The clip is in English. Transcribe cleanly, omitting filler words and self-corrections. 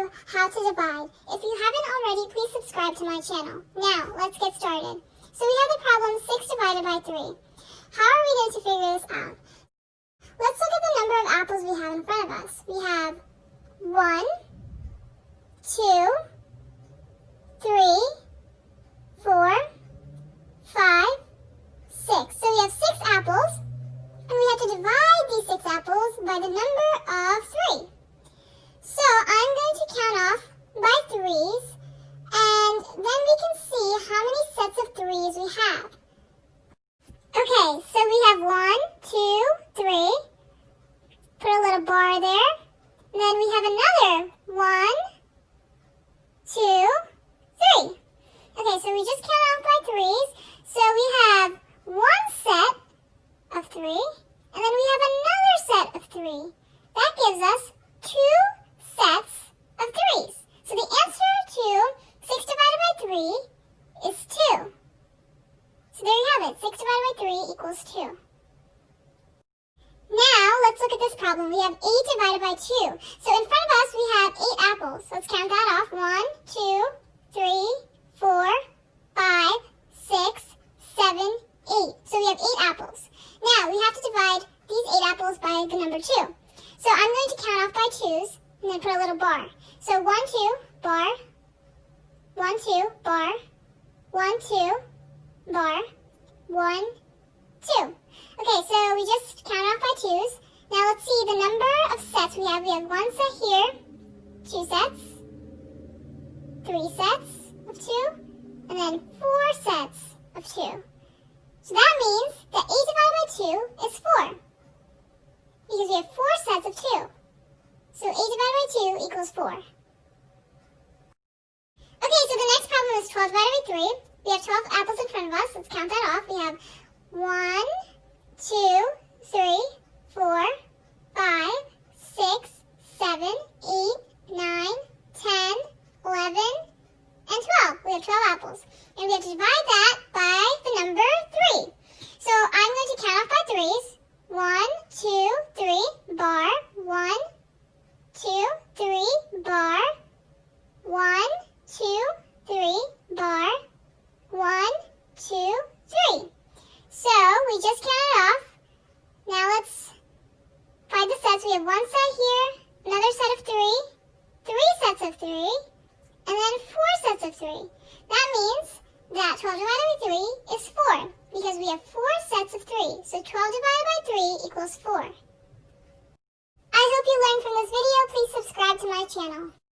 you how to divide. If you haven't already, please subscribe to my channel. Now, let's get started. So we have the problem 6 divided by 3. How are we going to figure this out? Let's look at the number of apples we have in front of us. We have 1, 2, 3, 4, 5, 6. So we have 6 apples, and we have to divide these 6 apples by the number of 3. So I'm going to count off by 3s, and then we can see how many sets of 3s we have. Okay, so we have 1, 2, 3. Put a little bar there. And then we have another 1, 2, 3. Okay, so we just count off by 3s. So we have 1 set of 3, and then we have another set of 3. That gives us 2 sets of 3s. So the answer to 6 divided by 3 is 2. So there you have it. 6 divided by 3 equals 2. Now, let's look at this problem. We have 8 divided by 2. So in front of us, we have 8 apples. Let's count that off. 1, 2, 3, 4, 5, 6, 7, 8. So we have 8 apples. Now, we have to divide these 8 apples by the number 2. So I'm going to count off by 2s and then put a little bar. So 1, 2, bar, 1, 2, bar, 1, 2, bar, 1, 2. Okay, so we just count off by 2s. Now let's see the number of sets we have. We have 1 set here, 2 sets, 3 sets of 2, and then 4 sets of 2. So that means that 8 divided by 2 is 4. Because we have 4 sets of 2. So 8 divided by 2 equals 4. Okay, so the next problem is 12 divided by 3. We have 12 apples in front of us. Let's count that off. We have 1, 2, 3, 4, 5, 6, 7, 8, 9, 10, 11, and 12. We have 12 apples. And we have to divide that by the number 3. So I'm going to count off by 3s. 1, 2, 3, bar, 1, 2, 3, bar, 1, 2, 3, bar, 1, 2, 3. So we just counted off. Now let's find the sets. We have 1 set here, another set of 3, 3 sets of 3, and then 4 sets of 3. That means that 12 divided by 3 is 4, because we have 4 sets of 3. So 12 divided by 3 equals 4. I hope you learned from this video. Please subscribe to my channel.